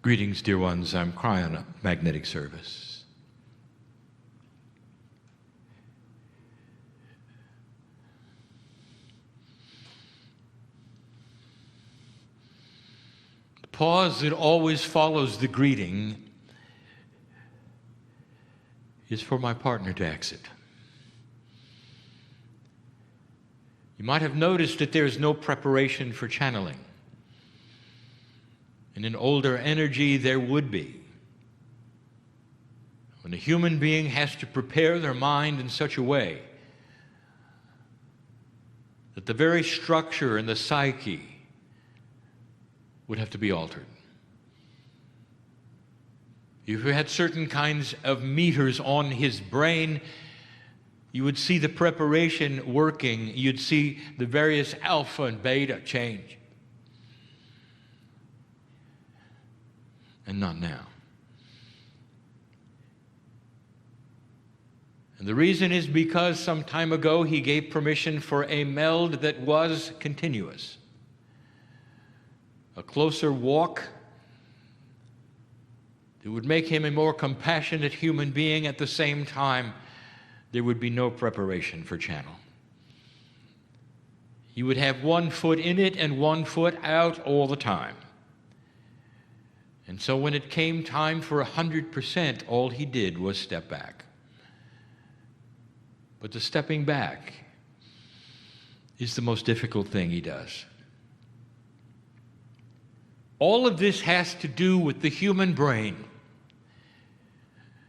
Greetings, dear ones. I'm Kryon, Magnetic Service. The pause that always follows the greeting is for my partner to exit. You might have noticed that there is no preparation for channeling. In an older energy, there would be. When a human being has to prepare their mind in such a way that the very structure and the psyche would have to be altered. If you had certain kinds of meters on his brain, you would see the preparation working. You'd see the various alpha and beta change. And not now. And the reason is because some time ago he gave permission for a meld that was continuous. A closer walk that would make him a more compassionate human being. At the same time, there would be no preparation for channel. He would have one foot in it and one foot out all the time. And so when it came time for 100%, all he did was step back. But the stepping back is the most difficult thing he does. All of this has to do with the human brain.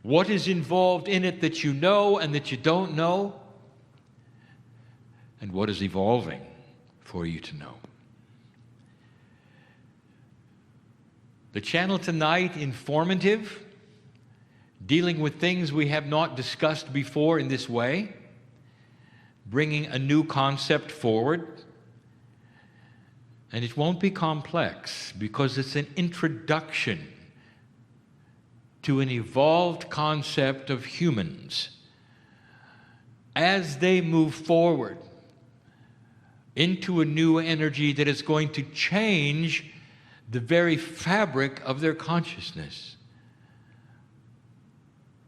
What is involved in it that you know and that you don't know, and what is evolving for you to know. The channel tonight, informative, dealing with things we have not discussed before in this way, bringing a new concept forward. And it won't be complex because it's an introduction to an evolved concept of humans as they move forward into a new energy that is going to change the very fabric of their consciousness.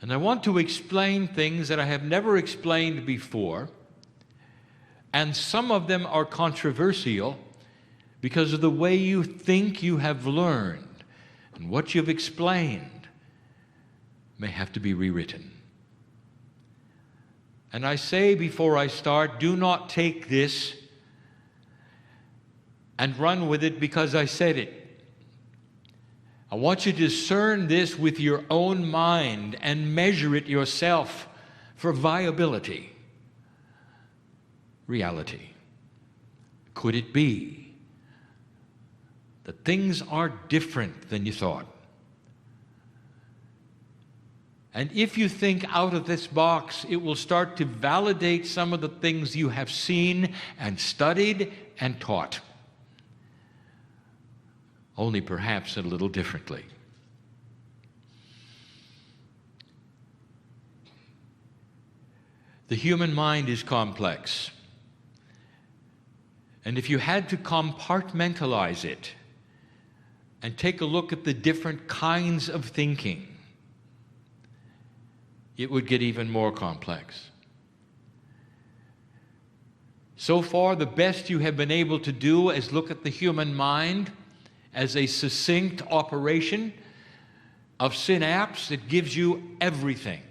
And I want to explain things that I have never explained before, and some of them are controversial because of the way you think you have learned, and what you've explained may have to be rewritten. And I say before I start, do not take this and run with it because I said it. I want you to discern this with your own mind and measure it yourself for viability. Reality. Could it be that things are different than you thought? And if you think out of this box, it will start to validate some of the things you have seen and studied and taught. Only perhaps a little differently. The human mind is complex. And if you had to compartmentalize it and take a look at the different kinds of thinking, it would get even more complex. So far, the best you have been able to do is look at the human mind as a succinct operation of synapse that gives you everything.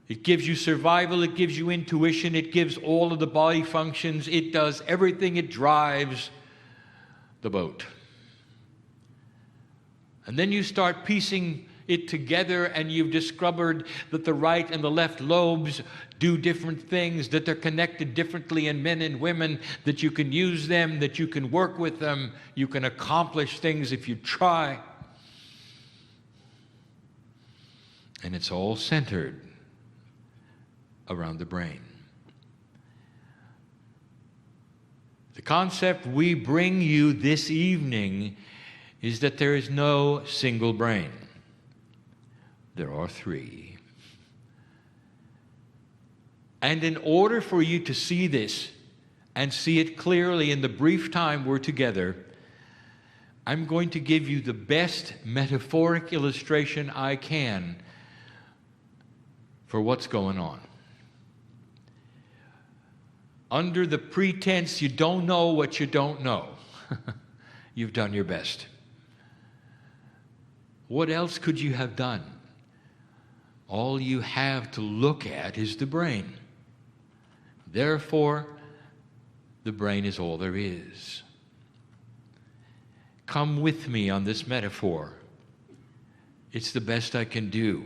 It gives you survival, it gives you intuition, it gives all of the body functions, it does everything, it drives the boat. And then you start piecing it together and you've discovered that the right and the left lobes do different things, that they're connected differently in men and women, that you can use them, that you can work with them, you can accomplish things if you try. And it's all centered around the brain. The concept we bring you this evening is that there is no single brain. There are three. And in order for you to see this and see it clearly in the brief time we're together, I'm going to give you the best metaphoric illustration I can for what's going on. Under the pretense you don't know what you don't know, you've done your best. What else could you have done? All you have to look at is the brain. Therefore, the brain is all there is. Come with me on this metaphor. It's the best I can do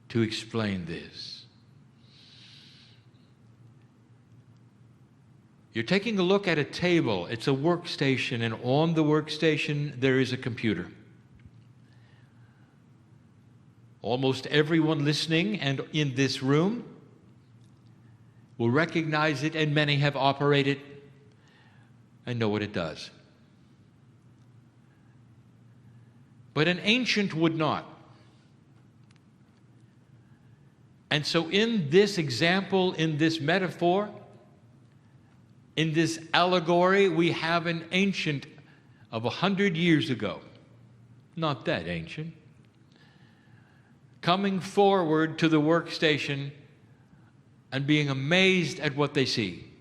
to explain this. You're taking a look at a table. It's a workstation, and on the workstation there is a computer. Almost everyone listening and in this room will recognize it, and many have operated and know what it does. But an ancient would not. And so in this example, in this metaphor, in this allegory, we have an ancient of 100 years ago, not that ancient, coming forward to the workstation and being amazed at what they see.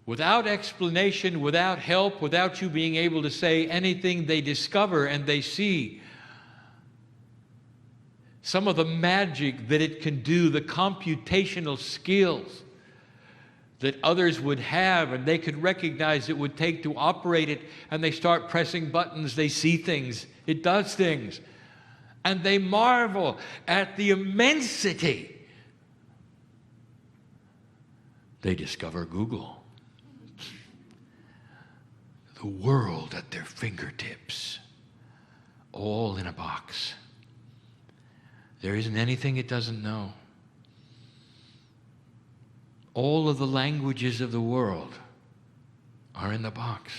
Without explanation, without help, without you being able to say anything, they discover and they see some of the magic that it can do, the computational skills that others would have and they could recognize it would take to operate it, and they start pressing buttons, they see things, it does things, and they marvel at the immensity. They discover Google. The world at their fingertips, all in a box. There isn't anything it doesn't know. All of the languages of the world are in the box.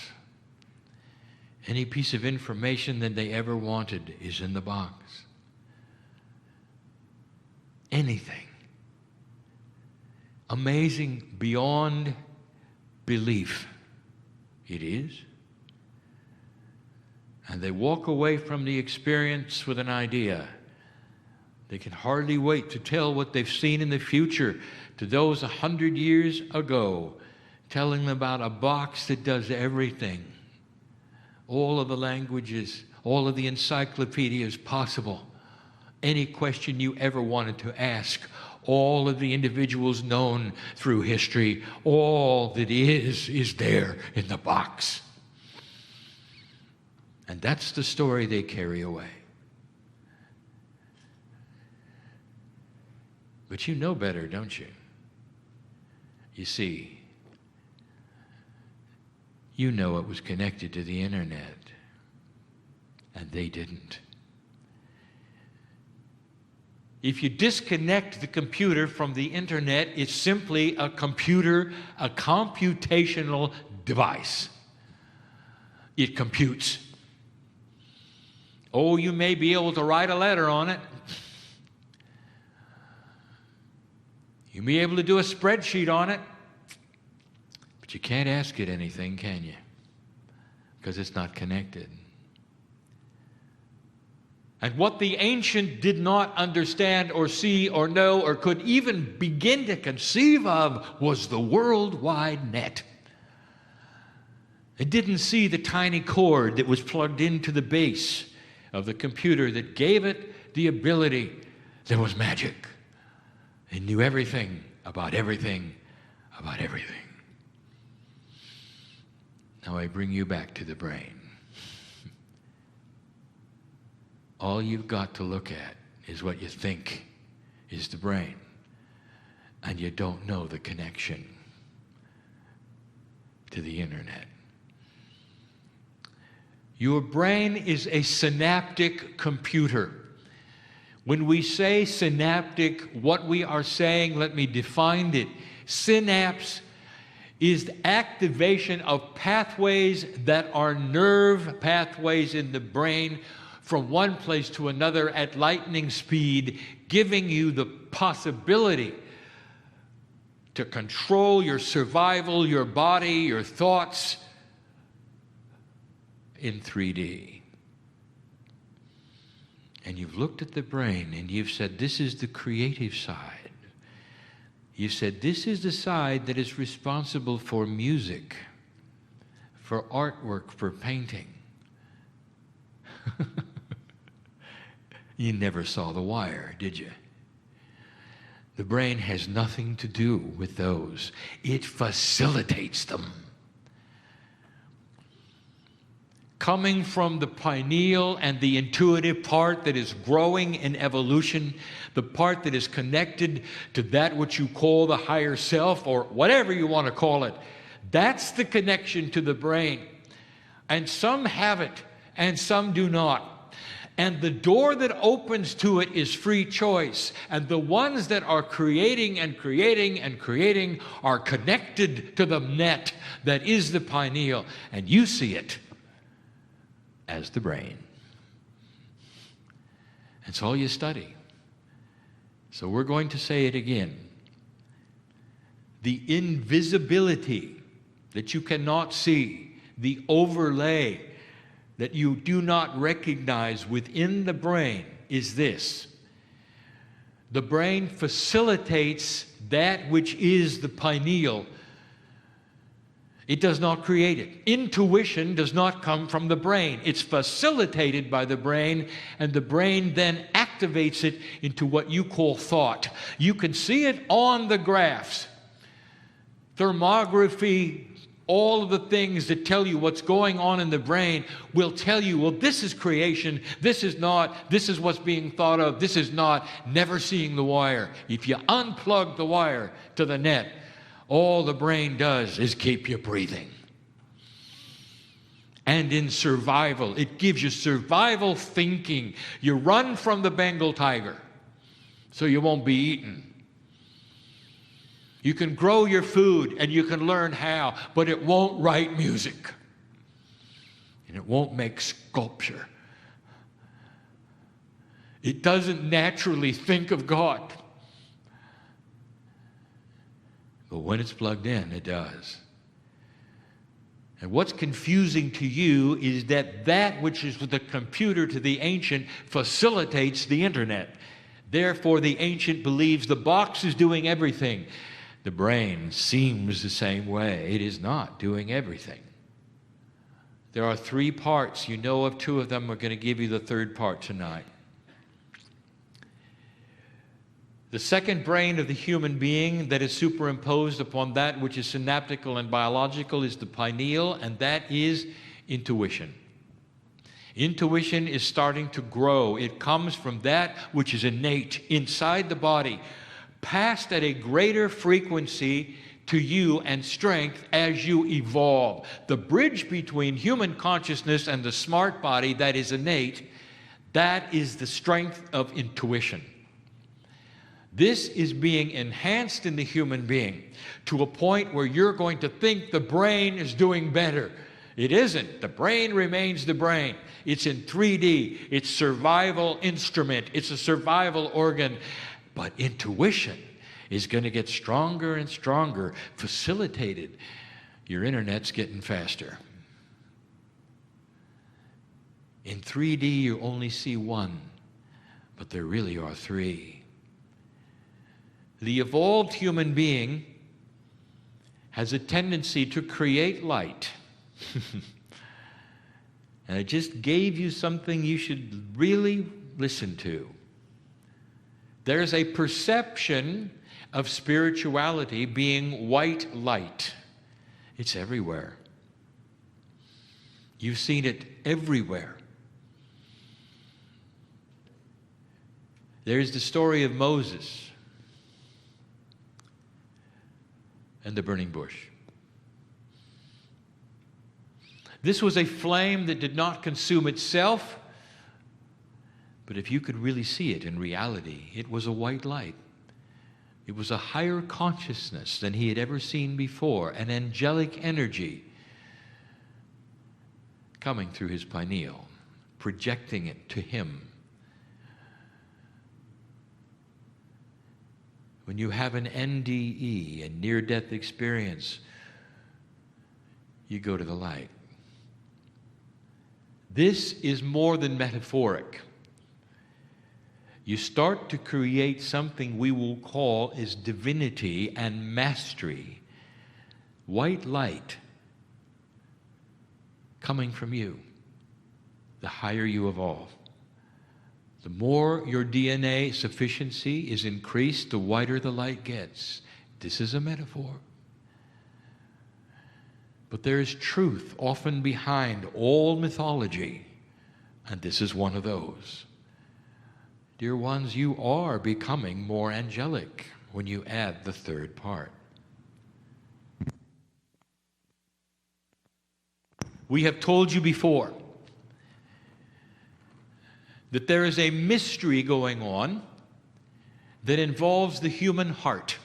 Any piece of information that they ever wanted is in the box. Anything. Amazing beyond belief. It is. And they walk away from the experience with an idea. They can hardly wait to tell what they've seen in the future to those 100 years ago, telling them about a box that does everything. All of the languages, all of the encyclopedias possible. Any question you ever wanted to ask, all of the individuals known through history, all that is there in the box. And that's the story they carry away. But you know better, don't you? You see, you know it was connected to the internet, and they didn't. If you disconnect the computer from the internet, it's simply a computer, a computational device. It computes. Oh, you may be able to write a letter on it. You may be able to do a spreadsheet on it. But you can't ask it anything, can you? Because it's not connected. And what the ancient did not understand or see or know or could even begin to conceive of was the World Wide Net. It didn't see the tiny cord that was plugged into the base of the computer that gave it the ability. There was magic. It knew everything about everything about everything. Now I bring you back to the brain. All you've got to look at is what you think is the brain, and you don't know the connection to the internet. Your brain is a synaptic computer. When we say synaptic, what we are saying, let me define it. Synapse is the activation of pathways that are nerve pathways in the brain from one place to another at lightning speed, giving you the possibility to control your survival, your body, your thoughts in 3D. And you've looked at the brain and you've said, this is the creative side. You said, this is the side that is responsible for music, for artwork, for painting. You never saw The Wire, did you? The brain has nothing to do with those. It facilitates them. Coming from the pineal and the intuitive part that is growing in evolution, the part that is connected to that which you call the higher self, or whatever you want to call it, that's the connection to the brain. And some have it, and some do not. And the door that opens to it is free choice. And the ones that are creating and creating and creating are connected to the net that is the pineal. And you see it as the brain. That's all you study. So we're going to say it again. The invisibility that you cannot see, the overlay that you do not recognize within the brain is this. The brain facilitates that which is the pineal. It does not create it. Intuition does not come from the brain. It's facilitated by the brain, and the brain then activates it into what you call thought. You can see it on the graphs. Thermography, all of the things that tell you what's going on in the brain will tell you, well, this is creation, this is not, this is what's being thought of, this is not, never seeing the wire. If you unplug the wire to the net, all the brain does is keep you breathing. And in survival, it gives you survival thinking. You run from the Bengal tiger so you won't be eaten. You can grow your food and you can learn how, but it won't write music. And it won't make sculpture. It doesn't naturally think of God. But when it's plugged in, it does. And what's confusing to you is that which is with the computer to the ancient facilitates the internet. Therefore, the ancient believes the box is doing everything. The brain seems the same way. It is not doing everything. There are 3 parts. You know of 2 of them. We're going to give you the 3rd part tonight. The second brain of the human being that is superimposed upon that which is synaptical and biological is the pineal, and that is intuition. Intuition is starting to grow. It comes from that which is innate inside the body, passed at a greater frequency to you and strength as you evolve. The bridge between human consciousness and the smart body that is innate, that is the strength of intuition. This is being enhanced in the human being to a point where you're going to think the brain is doing better. It isn't. The brain remains the brain. It's in 3D. It's survival instrument. It's a survival organ. But intuition is going to get stronger and stronger, facilitated. Your internet's getting faster. In 3D, you only see 1, but there really are 3. The evolved human being has a tendency to create light. And I just gave you something you should really listen to. There's a perception of spirituality being white light. It's everywhere. You've seen it everywhere. There's the story of Moses and the burning bush. This was a flame that did not consume itself, but if you could really see it in reality, it was a white light. It was a higher consciousness than he had ever seen before, an angelic energy coming through his pineal, projecting it to him. When you have an NDE, a near-death experience, you go to the light. This is more than metaphoric. You start to create something we will call is divinity and mastery. White light coming from you, the higher you evolve. The more your DNA sufficiency is increased, the whiter the light gets. This is a metaphor. But there is truth often behind all mythology, and this is one of those. Dear ones, you are becoming more angelic when you add the third part. We have told you before that there is a mystery going on that involves the human heart.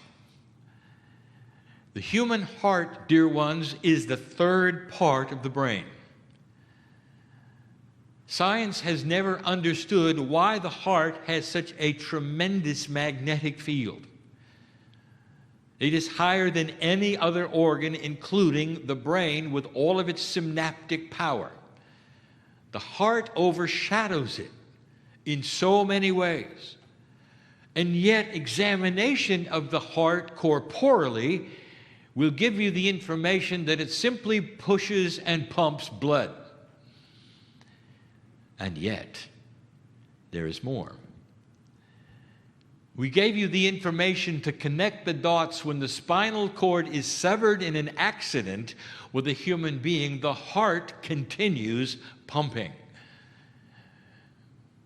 The human heart, dear ones, is the third part of the brain. Science has never understood why the heart has such a tremendous magnetic field. It is higher than any other organ, including the brain, with all of its synaptic power. The heart overshadows it in so many ways. And yet, examination of the heart corporally will give you the information that it simply pushes and pumps blood. And yet, there is more. We gave you the information to connect the dots when the spinal cord is severed in an accident with a human being, the heart continues pumping.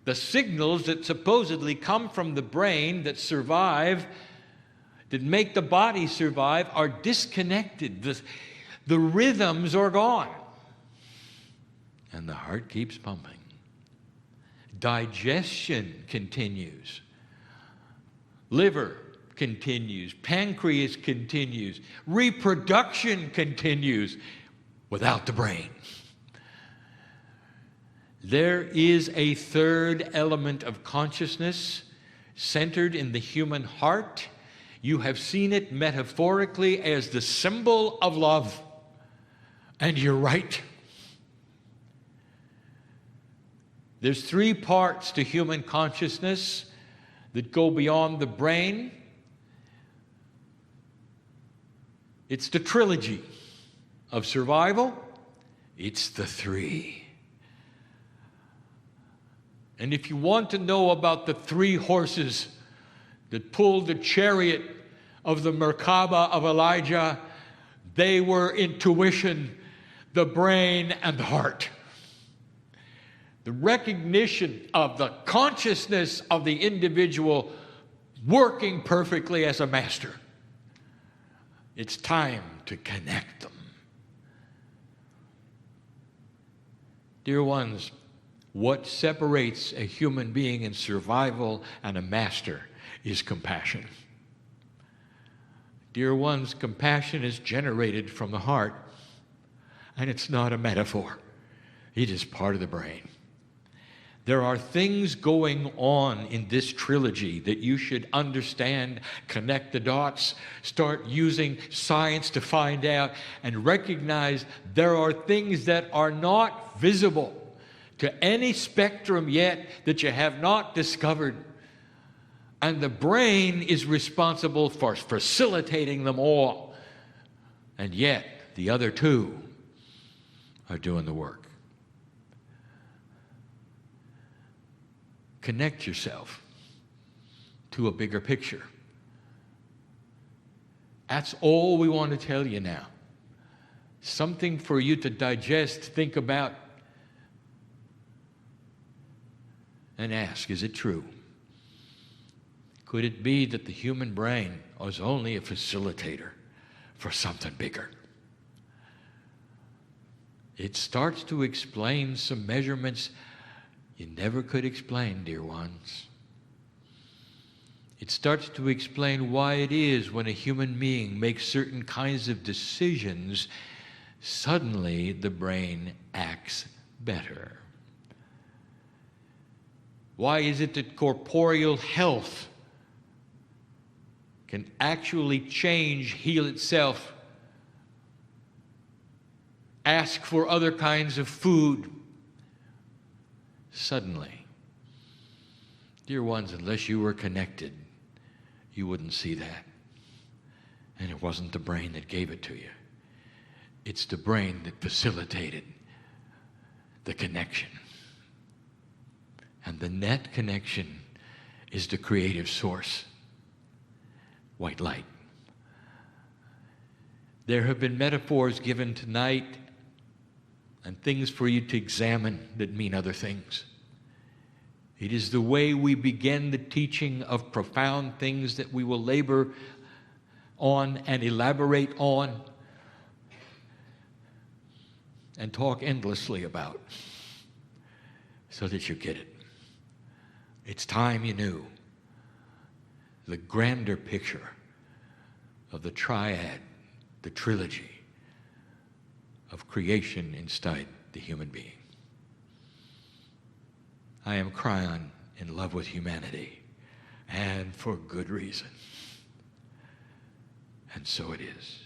The signals that supposedly come from the brain that survive, that make the body survive, are disconnected. The rhythms are gone. And the heart keeps pumping. Digestion continues. Liver continues. Pancreas continues. Reproduction continues without the brain. There is a third element of consciousness centered in the human heart. You have seen it metaphorically as the symbol of love. And you're right. There's three parts to human consciousness that go beyond the brain. It's the trilogy of survival. It's the three. And if you want to know about the three horses that pulled the chariot of the Merkaba of Elijah, they were intuition, the brain, and the heart. The recognition of the consciousness of the individual working perfectly as a master. It's time to connect them. Dear ones, what separates a human being in survival and a master is compassion. Dear ones, compassion is generated from the heart, and it's not a metaphor. It is part of the brain. There are things going on in this trilogy that you should understand, connect the dots, start using science to find out, and recognize there are things that are not visible to any spectrum yet that you have not discovered. And the brain is responsible for facilitating them all. And yet, the other two are doing the work. Connect yourself to a bigger picture. That's all we want to tell you now. Something for you to digest, think about, and ask, is it true? Could it be that the human brain was only a facilitator for something bigger? It starts to explain some measurements you never could explain, dear ones. It starts to explain why it is when a human being makes certain kinds of decisions, suddenly the brain acts better. Why is it that corporeal health can actually change, heal itself, ask for other kinds of food, suddenly, dear ones, unless you were connected, you wouldn't see that. And it wasn't the brain that gave it to you. It's the brain that facilitated the connection. And the net connection is the creative source, white light. There have been metaphors given tonight and things for you to examine that mean other things. It is the way we begin the teaching of profound things that we will labor on and elaborate on and talk endlessly about so that you get it. It's time you knew the grander picture of the triad, the trilogy of creation inside the human being. I am Kryon, in love with humanity, and for good reason. And so it is.